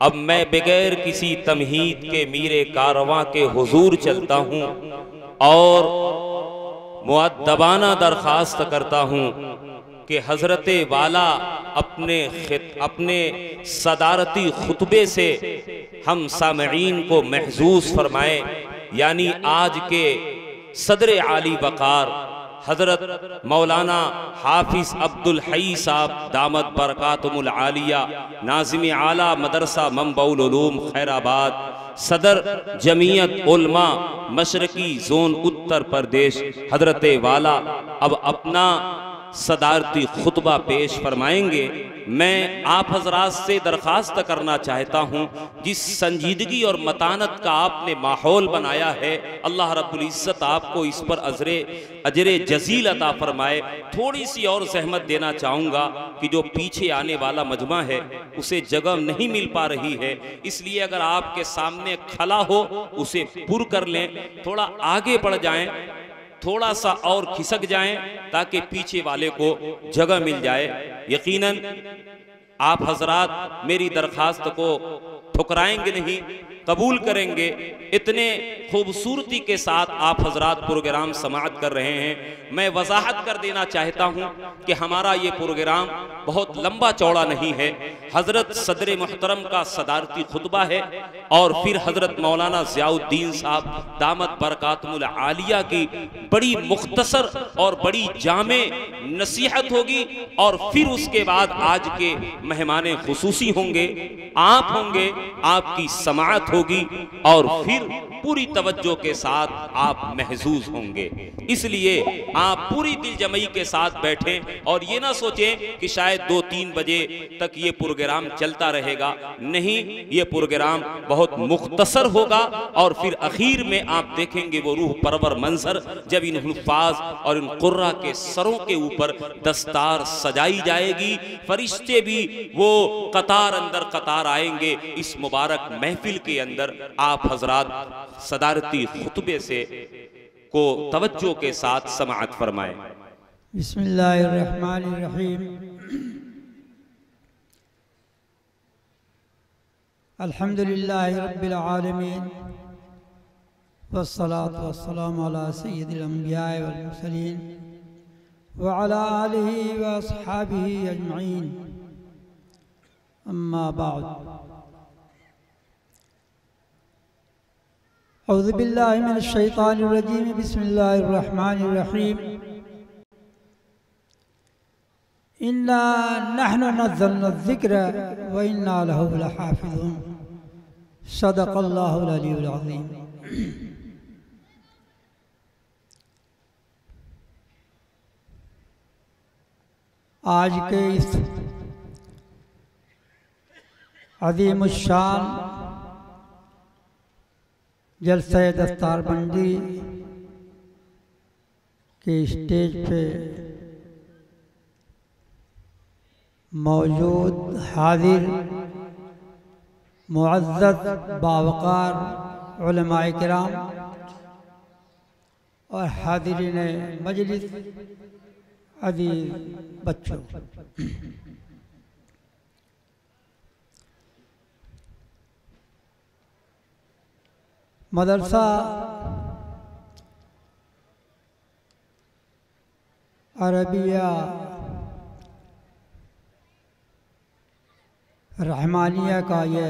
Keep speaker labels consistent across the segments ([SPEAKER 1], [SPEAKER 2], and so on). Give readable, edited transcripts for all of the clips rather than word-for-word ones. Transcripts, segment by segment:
[SPEAKER 1] अब मैं बगैर किसी तमहीद के मीरे कारवां के हुजूर चलता हूँ और मुअद्दबाना दरख्वास्त करता हूँ कि हज़रत वाला अपने सदारती खुतबे से हम सामईन को महजूज फरमाए। यानी आज के सदर आली वक़ार हज़रत मौलाना हाफिज़ अब्दुल हई साहब दामत बरकातुमुल आलिया नाज़िम आला मदरसा मंबउल उलूम खैराबाद, सदर जमीयत उलमा मशरकी जोन उत्तर प्रदेश हज़रत वाला अब अपना सदारती खुतबा पेश फरमाएंगे। मैं आप हजरात से दरख्वास्त करना चाहता हूँ, जिस संजीदगी और मतानत का आपने माहौल बनाया है, अल्लाह रब्बुल इज़्ज़त आपको इस पर अजरे जजील अता फरमाए। थोड़ी सी और जहमत देना चाहूँगा कि जो पीछे आने वाला मजमा है उसे जगह नहीं मिल पा रही है, इसलिए अगर आपके सामने खला हो उसे पुर कर लें, थोड़ा आगे बढ़ जाएं, थोड़ा सा और खिसक जाएं ताकि पीछे वाले को जगह मिल जाए। यकीनन आप हजरात मेरी दरख्वास्त को ठुकराएंगे नहीं, कबूल करेंगे। इतने खूबसूरती के साथ आप हजरात प्रोग्राम समाअत कर रहे हैं। मैं वजाहत कर देना चाहता हूं कि हमारा ये प्रोग्राम बहुत लंबा चौड़ा नहीं है। हजरत सदर मुहतरम का सदारती खुतबा है और फिर हजरत मौलाना ज़ियाउद्दीन साहब दामत बरकातुमुल आलिया की बड़ी मुख्तसर और बड़ी जामे नसीहत होगी और फिर उसके बाद आज के मेहमान खुसूसी होंगे, आप होंगे, आपकी समाअत होगी और फिर पूरी तवज्जो के साथ आप महजूज होंगे। इसलिए आप पूरी दिलजमई के साथ बैठें और ये ना सोचें कि शायद 2-3 बजे तक ये प्रोग्राम चलता रहेगा। नहीं, ये प्रोग्राम बहुत मुख्तसर होगा और फिर आखिर में आप देखेंगे वो रूह परवर मंजर जब इन हुफ़ाज़ और इन कुर्रा के सरों के ऊपर दस्तार सजाई जाएगी। फरिश्ते भी वो कतार अंदर कतार आएंगे इस मुबारक महफिल के अंदर। आप हजरात सदारती खुतबे से को तवज्जो के साथ समाअत फरमाएं।
[SPEAKER 2] बिस्मिल्लाहिर्रहमानिर्रहीम। अल्हम्दुलिल्लाहि रब्बिल आलमीन वस्सलातु वस्सलामु अला सय्यिदिल अंबिया वल मुरसलीन व अला आलिहि व अस्हाबिहि अजमईन। अम्मा बाद। औज़ु बिल्लाहि मिनश शैतानिर रजीम। बिस्मिल्लाहिर रहमानिर रहीम। इन्ना नहनु नज़्ज़लना ज़िक्र व इन्ना लहु लहाफ़िज़ून। सदक़ल्लाहुल अलीयुल अज़ीम। आज के इस अज़ीमुश्शान जलसा दस्तारबंदी के स्टेज पे मौजूद हाजिर मुअज़्ज़ज़ बावक़ार उलमाए किराम और हाज़िरीन मजलिस, अज़ीज़ बच्चों, मदरसा अरबिया रहमानिया का ये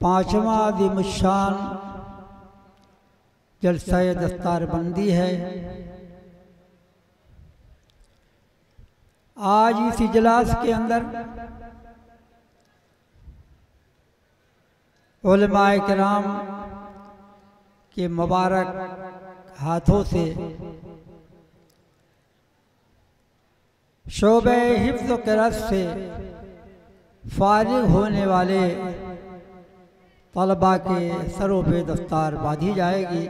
[SPEAKER 2] 5वां अज़ीमुश्शान जलसा दस्तारबंदी है। आज इस इजलास के अंदर उलमाए किराम के मुबारक हाथों से शोबे हिफ्ज़ व क़िराअत से फारिग होने वाले तलबा के सरों पे दस्तार बांधी जाएगी।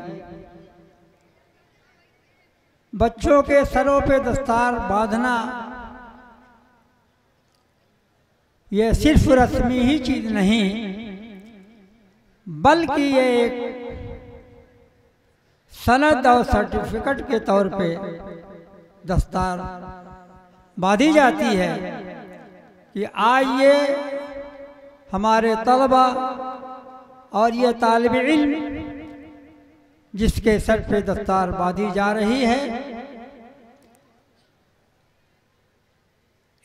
[SPEAKER 2] बच्चों के सरों पे दस्तार बांधना यह सिर्फ रस्मी ही चीज़ नहीं, बल्कि ये एक सनद और सर्टिफिकेट के तौर पे दस्तार बांधी जाती है कि आज ये हमारे तलबा और ये तालिब इल्म जिसके सर पे दस्तार बांधी जा रही है,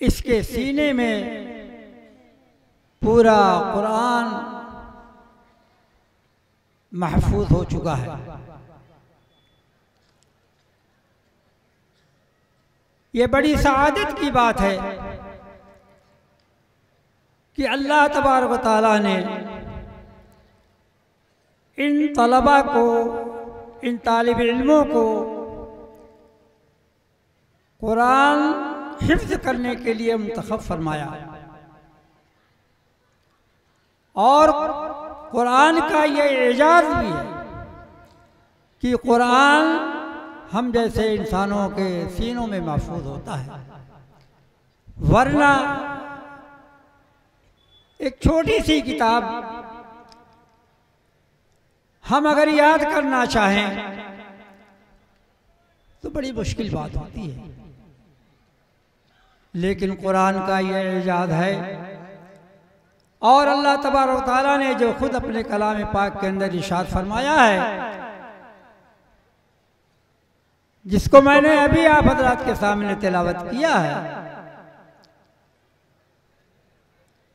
[SPEAKER 2] इसके सीने में पूरा कुरान महफूज हो चुका है। ये बड़ी सआदत की बात है कि अल्लाह तबारक व तआला ने इन तलबा को, इन तालिब इल्मों को कुरान हिफ्ज़ करने के लिए मुंतखब फरमाया। और कुरान का ये एजाज़ भी है कि कुरान हम जैसे इंसानों के सीनों में महफूज होता है, वरना एक छोटी सी किताब हम अगर याद करना चाहें तो बड़ी मुश्किल बात होती है। लेकिन कुरान का ये एजाज़ है, और अल्लाह तबारक व तआला ने जो खुद अपने कलाम पाक के अंदर इरशाद फरमाया है, जिसको मैंने अभी आप हज़रात के सामने तिलावत किया है,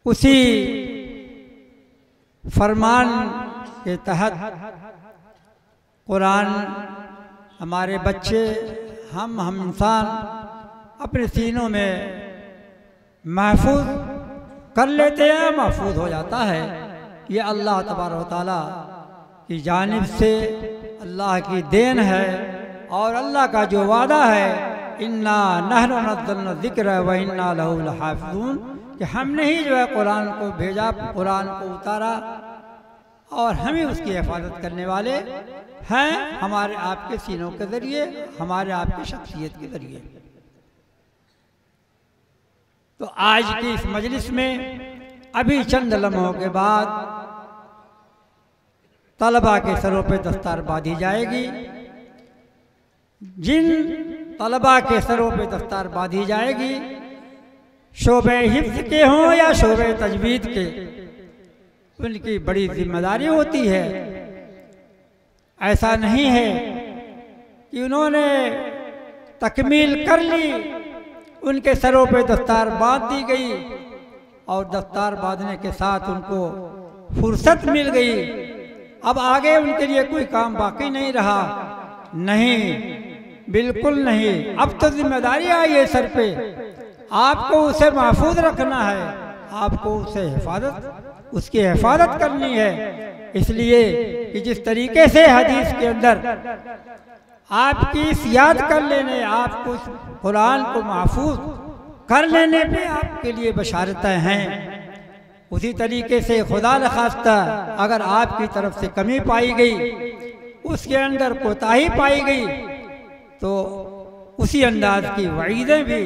[SPEAKER 2] उसी फरमान के तहत कुरान हमारे बच्चे, हम इंसान अपने सीनों में महफूज कर लेते हैं, महफूज हो जाता है। ये अल्लाह तबारक व तआला की जानिब से अल्लाह की देन है, और अल्लाह का जो वादा है, इन्ना नहनु नज़्ज़लना ज़िक्र व इन्ना लहु लहाफ़िज़ून, कि हमने ही जो है कुरान को भेजा, कुरान को उतारा, और हम ही उसकी हिफाजत करने वाले हैं, हमारे आपके सीनों के ज़रिए, हमारे आपकी शख्सियत के ज़रिए। तो आज की इस मजलिस में अभी चंद लम्हों के बाद तलबा के सरों पे दस्तार बांधी जाएगी। जिन तलबा के सरों पे दस्तार बांधी जाएगी, शोबे हिफ्ज़ के हों या शोबे तजवीद के, उनकी बड़ी जिम्मेदारी होती है। ऐसा नहीं है कि उन्होंने तकमील कर ली, उनके सरों पे दस्तार बांध दी गई और दस्तार बांधने के साथ उनको फुर्सत मिल गई, अब आगे उनके लिए कोई काम बाकी नहीं रहा। नहीं, बिल्कुल नहीं। अब तो जिम्मेदारी आई है सर पे, आपको उसे महफूज रखना है, आपको उसकी हिफाजत करनी है। इसलिए कि जिस तरीके से हदीस के अंदर आपकी इस याद कर लेने, आपको इस कुरान को महफूज कर लेने पे आपके लिए बशारतें हैं, उसी तरीके से खुदा न खास्ता अगर आपकी तरफ से कमी पाई गई, उसके अंदर कोताही पाई गई, तो उसी अंदाज की वईदें भी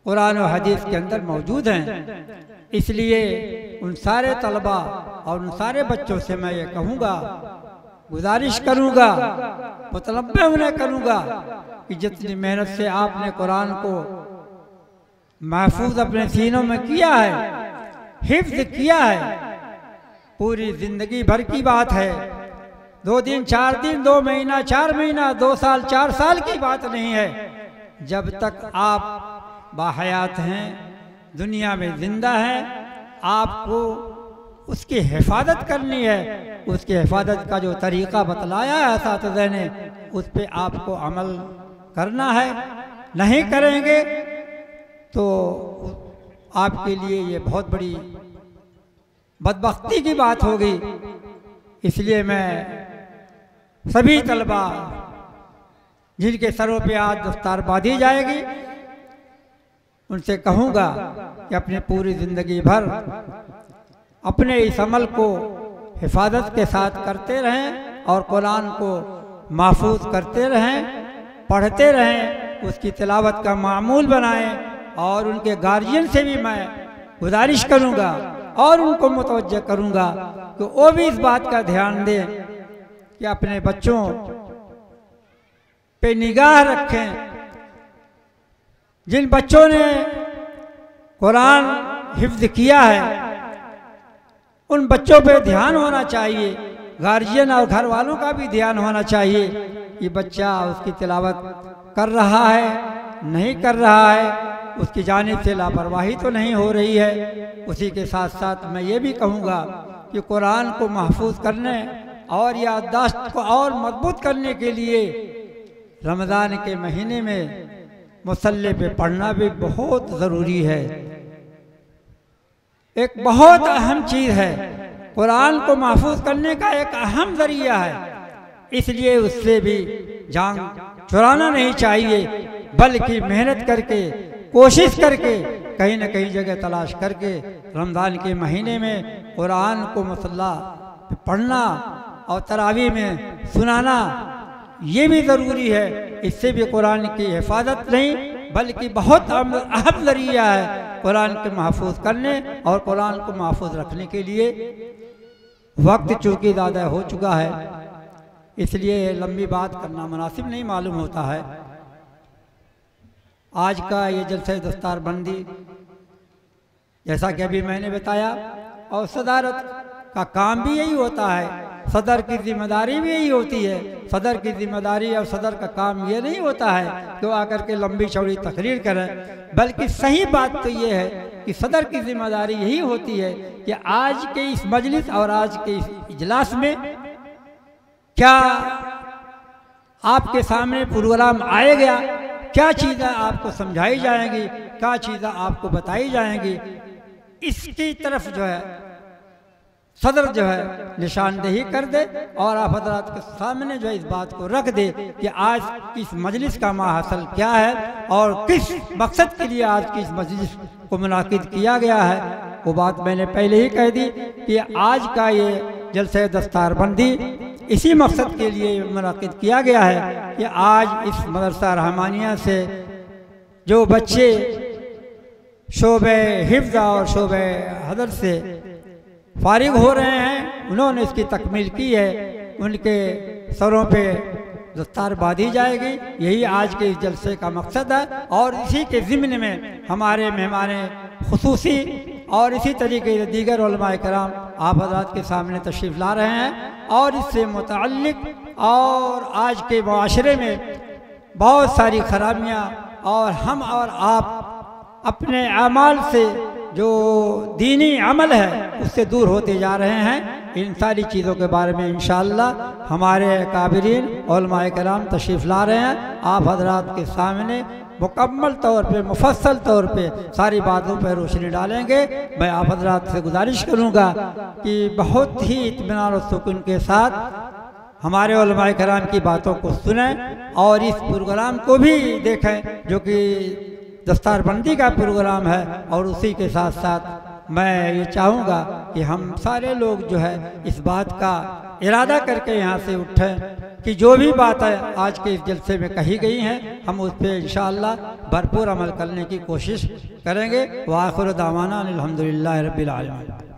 [SPEAKER 2] कुरान और हदीस के अंदर मौजूद हैं। इसलिए उन सारे तलबा और उन सारे बच्चों से मैं ये कहूँगा, गुजारिश करूँगा, मुतलब्बे उन्हें करूँगा कि जितनी मेहनत से आपने कुरान को महफूज अपने सीनों में किया है, हिफ्ज़ किया है, पूरी ज़िंदगी भर की बात है। 2 दिन, 4 दिन, 2 महीना, 4 महीना, 2 साल, 4 साल की बात नहीं है। जब तक आप बाहयात हैं, दुनिया में जिंदा हैं, आपको उसकी हिफाजत करनी है। उसकी हिफाजत का जो तरीक़ा बतलाया है असातिज़ा ने, उस पर आपको अमल करना है। नहीं करेंगे तो आपके लिए ये बहुत बड़ी बदबख्ती की बात होगी। इसलिए मैं सभी तलबा जिनके सरों पे आज दस्तार बांधी जाएगी, उनसे कहूँगा कि अपनी पूरी ज़िंदगी भर अपने इस अमल को हिफाजत के साथ करते रहें और कुरान को महफूज करते रहें, पढ़ते रहें, उसकी तिलावत का मामूल बनाएं। और उनके गार्जियन से भी मैं गुजारिश करूँगा और उनको मुतवज्जह करूँगा कि वो भी इस बात का ध्यान दें कि अपने बच्चों पे निगाह रखें। जिन बच्चों ने कुरान हिफ्ज़ किया है, उन बच्चों पे ध्यान होना चाहिए, गार्जियन और घर वालों का भी ध्यान होना चाहिए कि बच्चा उसकी तिलावत कर रहा है नहीं कर रहा है, उसकी जानिब से लापरवाही तो नहीं हो रही है। उसी के साथ साथ मैं ये भी कहूँगा कि कुरान को महफूज करने और याददाश्त को और मजबूत करने के लिए रमज़ान के महीने में मुसल्ले पे पढ़ना भी बहुत ज़रूरी है, एक बहुत अहम चीज़ है। कुरान को महफूज करने का एक अहम ज़रिया है, इसलिए उससे भी जान चुराना नहीं चाहिए, बल्कि मेहनत करके कोशिश करके कहीं न कहीं जगह तलाश करके रमज़ान के महीने में कुरान को मुसल्ला पे पढ़ना और तरावी में सुनाना ये भी ज़रूरी है। इससे भी कुरान की हिफाजत नहीं बल्कि बहुत अहम ज़रिया है कुरान के महफूज करने और कुरान को महफूज रखने के लिए। वक्त चूँकि ज़्यादा हो चुका है, इसलिए लंबी बात करना मुनासिब नहीं मालूम होता है। आज का ये जलसे दस्तार बंदी जैसा कि अभी मैंने बताया, और सदारत का काम भी यही होता है, सदर की जिम्मेदारी भी यही होती है। सदर की जिम्मेदारी और सदर का काम ये नहीं होता है कि वो आकर के लंबी चौड़ी तकरीर करें, बल्कि सही बात तो ये है कि सदर की जिम्मेदारी यही होती है कि आज के इस मजलिस और आज के इस इजलास में क्या आपके सामने प्रोग्राम आएगा, क्या चीज़ें आपको समझाई जाएंगी, क्या चीज़ें आपको बताई जाएंगी, इसकी तरफ जो है सदर जो है निशानदेही कर दे और आप हज़रात के सामने जो है इस बात को रख दे कि आज की इस मजलिस का माहसल क्या है और किस मकसद के लिए आज की इस मजलिस को मुनाकिद किया गया है। वो बात मैंने पहले ही कह दी कि आज का ये जलसे दस्तार बंदी इसी मकसद के लिए मुनाकिद किया गया है कि आज इस मदरसा रहमानिया से जो बच्चे शोबे हिफ्ज़ और शोबे हदर से फारिग हो रहे हैं, उन्होंने इसकी तकमील की है, उनके सरों पे दस्तार बांधी जाएगी। यही आज के इस जलसे का मकसद है और इसी के ज़िम्न में हमारे मेहमान खुसूसी और इसी तरीके से दीगर उलमाए कराम आप हज़रात के सामने तशरीफ़ ला रहे हैं और इससे मुतअल्लिक़ और आज के माशरे में बहुत सारी खराबियाँ और हम और आप अपने अमाल से जो दीनी अमल है उससे दूर होते जा रहे हैं। इन सारी चीज़ों के बारे में इंशाअल्लाह हमारे काबिरीन उलमाए कराम तशरीफ़ ला रहे हैं। आप हज़रात के सामने मुकम्मल तौर पे मुफस्सल तौर पे सारी बातों पर रोशनी डालेंगे। मैं आप हज़रात से गुजारिश करूँगा कि बहुत ही इत्मीनान और सुकून के साथ हमारे उलमाए कराम की बातों को सुनें और इस प्रोग्राम को भी देखें जो कि दस्तारबंदी का प्रोग्राम है। और उसी के साथ साथ मैं ये चाहूँगा कि हम सारे लोग जो है इस बात का इरादा करके यहाँ से उठें कि जो भी बातें आज के इस जलसे में कही गई हैं हम उस पर इंशाअल्लाह भरपूर अमल करने की कोशिश करेंगे। व आखिर दावाना अल्हम्दुलिल्लाहि रब्बिल आलमीन।